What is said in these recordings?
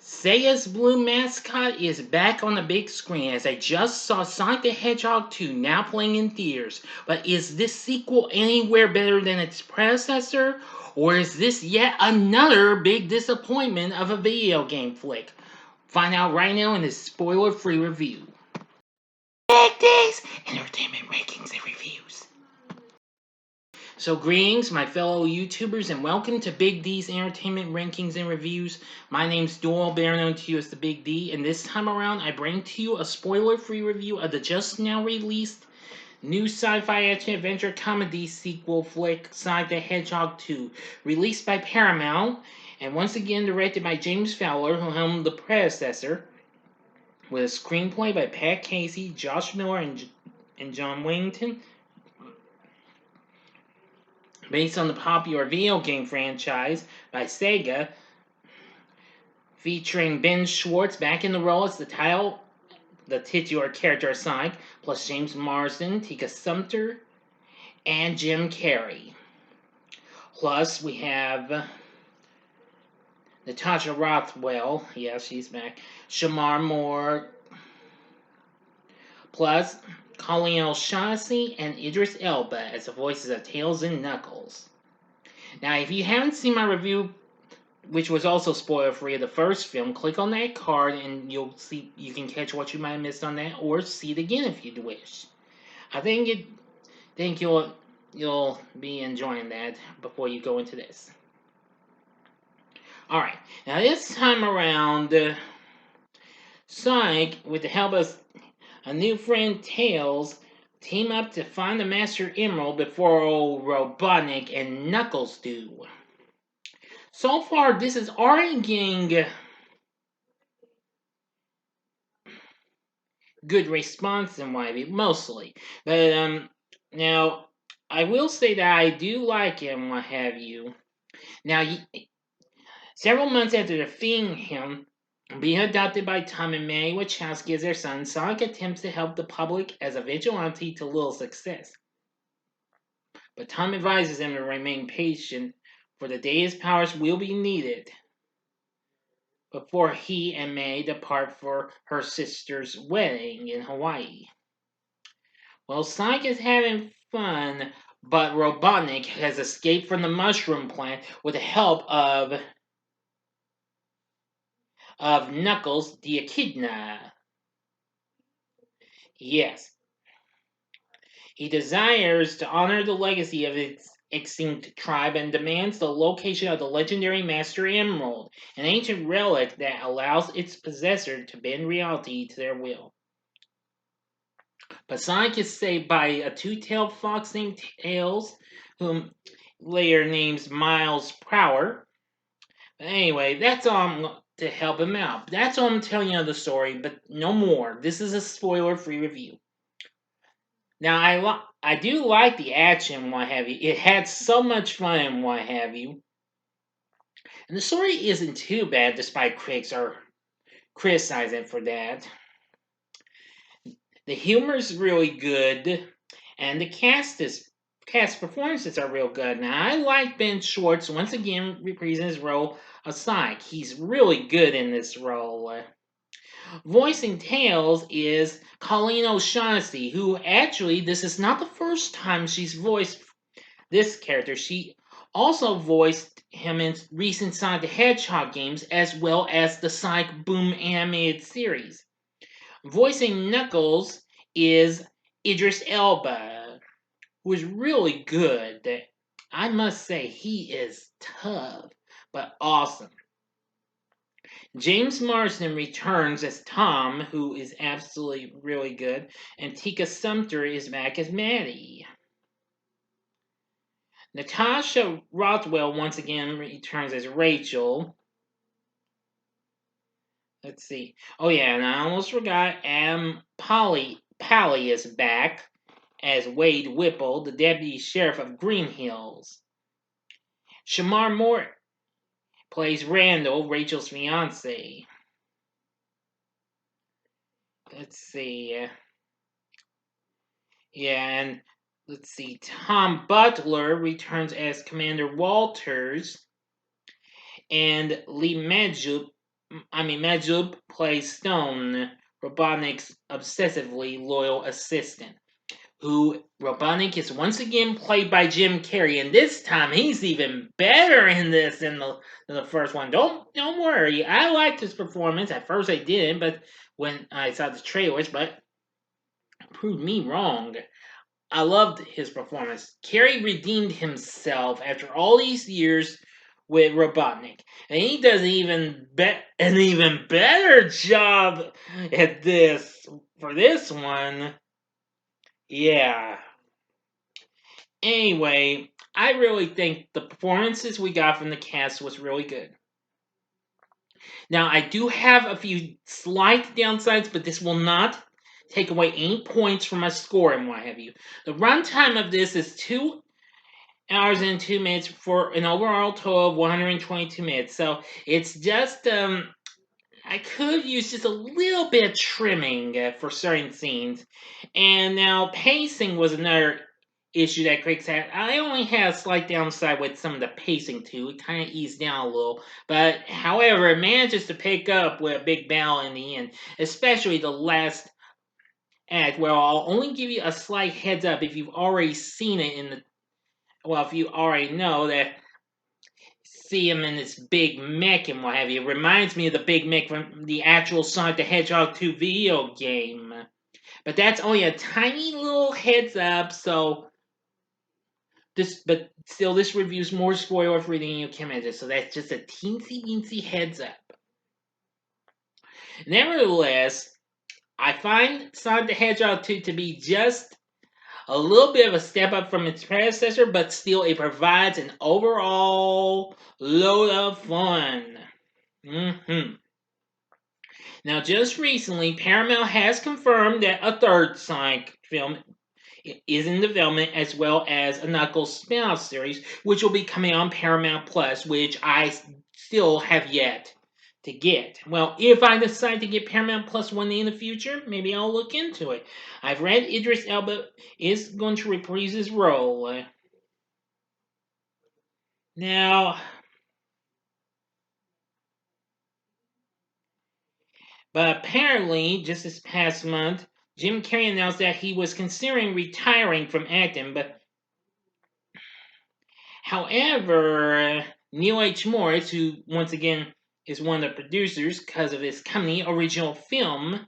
Sega's blue mascot is back on the big screen as I just saw Sonic the Hedgehog 2 now playing in theaters. But is this sequel anywhere better than its predecessor? Or is this yet another big disappointment of a video game flick? Find out right now in this spoiler-free review. Big D's Entertainment Rankings and Reviews. So greetings, my fellow YouTubers, and welcome to Big D's Entertainment Rankings and Reviews. My name's Doyle, better known to you as the Big D, and this time around I bring to you a spoiler-free review of the just now released new sci-fi action-adventure comedy sequel flick, Sonic the Hedgehog 2, released by Paramount, and once again directed by James Fowler, who helmed the predecessor, with a screenplay by Pat Casey, Josh Miller, and John Wayington, based on the popular video game franchise by Sega, featuring Ben Schwartz back in the role as the titular character of Sonic, plus James Marsden, Tika Sumpter, and Jim Carrey. Plus, we have Natasha Rothwell, yeah, she's back, Shamar Moore, plus Colleen O'Shaughnessy and Idris Elba as the voices of Tails and Knuckles. Now, if you haven't seen my review, which was also spoiler-free of the first film, click on that card and you can catch what you might have missed on that, or see it again if you wish. I think you'll be enjoying that before you go into this. All right, now this time around, Sonic, with the help of a new friend, Tails, team up to find the Master Emerald before old Robotnik and Knuckles do. So far, this is already getting good response and what have you, mostly. But, now, I will say that I do like him, what have you. Now, several months after defeating him, being adopted by Tom and Mary Wachowski as their son, Sonic attempts to help the public as a vigilante to little success. But Tom advises him to remain patient, for the day his powers will be needed before he and May depart for her sister's wedding in Hawaii. Well, Sonic is having fun, but Robotnik has escaped from the mushroom plant with the help of Knuckles the Echidna. Yes. He desires to honor the legacy of its extinct tribe and demands the location of the legendary Master Emerald, an ancient relic that allows its possessor to bend reality to their will. But Sonic is saved by a two-tailed fox named Tails, whom later names Miles Prower. But anyway, that's all to help him out. That's all I'm telling you of the story, but no more. This is a spoiler-free review. Now, I do like the action and what have you. It had so much fun and what have you. And the story isn't too bad, despite critics are criticizing for that. The humor's really good, and the cast performances are real good. Now, I like Ben Schwartz once again reprising his role of Sonic. He's really good in this role. Voicing Tails is Colleen O'Shaughnessy, who actually, this is not the first time she's voiced this character. She also voiced him in recent Sonic the Hedgehog games, as well as the Sonic Boom animated series. Voicing Knuckles is Idris Elba, who is really good. I must say, he is tough, but awesome. James Marsden returns as Tom, who is absolutely really good, and Tika Sumpter is back as Maddie. Natasha Rothwell once again returns as Rachel. Let's see. Oh yeah, and I almost forgot, Adam Pally is back as Wade Whipple, the deputy sheriff of Green Hills. Shamar Moore plays Randall, Rachel's fiance. Let's see. Yeah, and let's see. Tom Butler returns as Commander Walters, and Lee Majid Majub plays Stone, Robotnik's obsessively loyal assistant. Who Robotnik is once again played by Jim Carrey, and this time he's even better in this than the first one. Don't worry, I liked his performance. At first I didn't, but when I saw the trailers, but proved me wrong. I loved his performance. Carey redeemed himself after all these years with Robotnik, and he does an even better job at this for this one. Yeah. Anyway, I really think the performances we got from the cast was really good. Now, I do have a few slight downsides, but this will not take away any points from my score and what have you. The runtime of this is 2 hours and 2 minutes for an overall total of 122 minutes. So it's just I could use just a little bit of trimming for certain scenes. And now pacing was another issue that critics had. I only had a slight downside with some of the pacing too. It kind of eased down a little. But however, it manages to pick up with a big battle in the end, especially the last act, where I'll only give you a slight heads up if you've already seen it in the if you already know that see him in this big mech and what have you. It reminds me of the big mech from the actual Sonic the Hedgehog 2 video game. But that's only a tiny little heads up, so but still this review's more spoiler free than you can imagine, so that's just a teensy weensy heads up. Nevertheless, I find Sonic the Hedgehog 2 to be just a little bit of a step up from its predecessor, but still it provides an overall load of fun. Now, just recently, Paramount has confirmed that a third Sonic film is in development, as well as a Knuckles spin-off series, which will be coming on Paramount Plus, which I still have yet to get. Well, if I decide to get Paramount Plus one day in the future, maybe I'll look into it. I've read Idris Elba is going to reprise his role. Now, but apparently, just this past month, Jim Carrey announced that he was considering retiring from acting, but however, Neil H. Morris, who once again is one of the producers because of his company Original Film,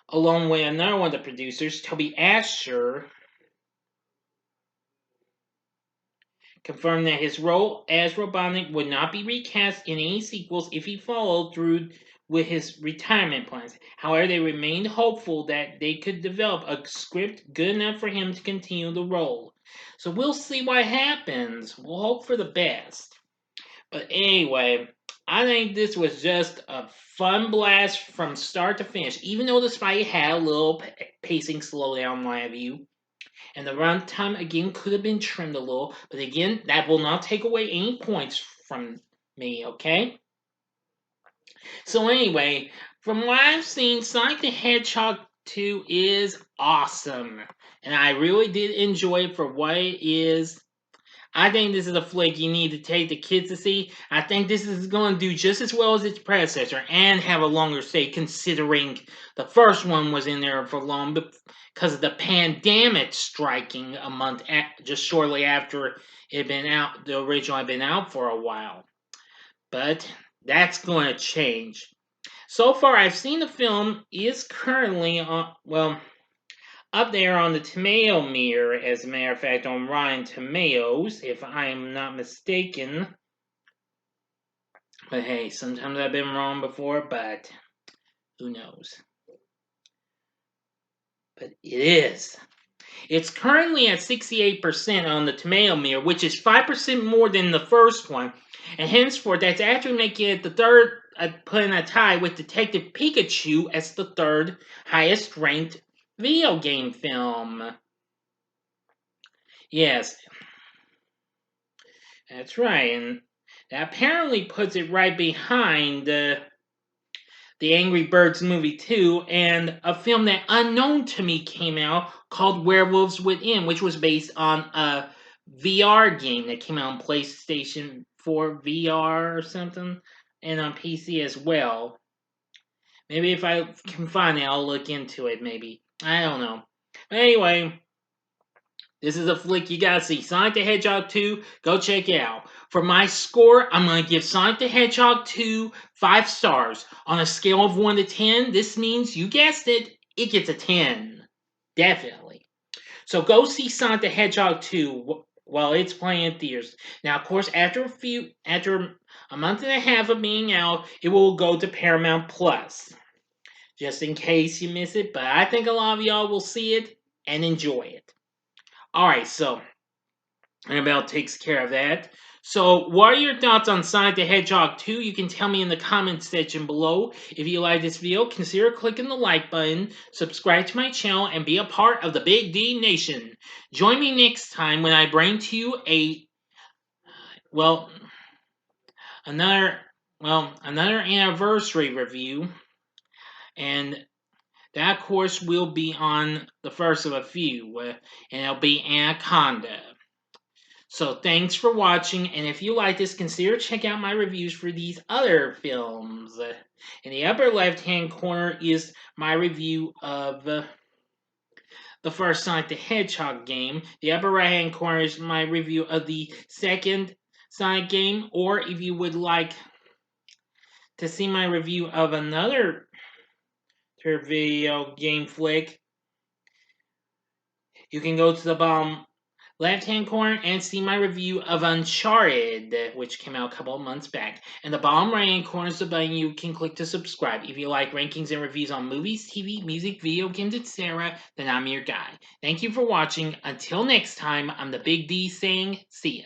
along with another one of the producers, Toby Asher, confirmed that his role as Robotnik would not be recast in any sequels if he followed through with his retirement plans. However, they remained hopeful that they could develop a script good enough for him to continue the role. So we'll see what happens. We'll hope for the best. But anyway, I think this was just a fun blast from start to finish. Even though the fight had a little pacing slowdown, what have you. And the runtime again could have been trimmed a little, but again, that will not take away any points from me, okay? So anyway, from what I've seen, Sonic the Hedgehog 2 is awesome. And I really did enjoy it for what it is. I think this is a flick you need to take the kids to see. I think this is going to do just as well as its predecessor and have a longer stay, considering the first one was in there for long because of the pandemic striking a month just shortly after it had been out. The original had been out for a while, but that's going to change. So far, I've seen the film is currently on up there on the tomato meter, as a matter of fact, on Rotten Tomatoes, if I am not mistaken. But hey, sometimes I've been wrong before, but who knows? But it is. It's currently at 68% on the tomato meter, which is 5% more than the first one. And henceforth, that's actually making it the third, putting a tie with Detective Pikachu as the third highest ranked video game film. Yes, that's right, and that apparently puts it right behind the Angry Birds movie 2 and a film that unknown to me came out called Werewolves Within, which was based on a VR game that came out on PlayStation 4 VR or something. and on PC as well. Maybe if I can find it, I'll look into it. Maybe I don't know. But anyway, this is a flick you gotta see. Sonic the Hedgehog 2. Go check it out. For my score, I'm gonna give Sonic the Hedgehog 2 5 stars on a scale of 1 to 10. This means you guessed it, it gets a 10. Definitely. So go see Sonic the Hedgehog 2 while it's playing in theaters. Now, of course, after a month and a half of being out, it will go to Paramount Plus, just in case you miss it. But I think a lot of y'all will see it and enjoy it. All right, so Annabelle takes care of that. So, what are your thoughts on Sonic the Hedgehog 2? You can tell me in the comments section below. If you like this video, consider clicking the like button, subscribe to my channel, and be a part of the Big D Nation. Join me next time when I bring to you well, another, another anniversary review. And that, of course, will be on the first of a few, and it'll be Anaconda. So thanks for watching, and if you like this, consider check out my reviews for these other films. In the upper left-hand corner is my review of the first Sonic the Hedgehog game. The upper right-hand corner is my review of the second Sonic game, or if you would like to see my review of another video game flick, you can go to the bottom left-hand corner and see my review of Uncharted, which came out a couple of months back. And the bottom right-hand corner is the button you can click to subscribe. If you like rankings and reviews on movies, TV, music, video games, etc., then I'm your guy. Thank you for watching. Until next time, I'm the Big D saying, see ya.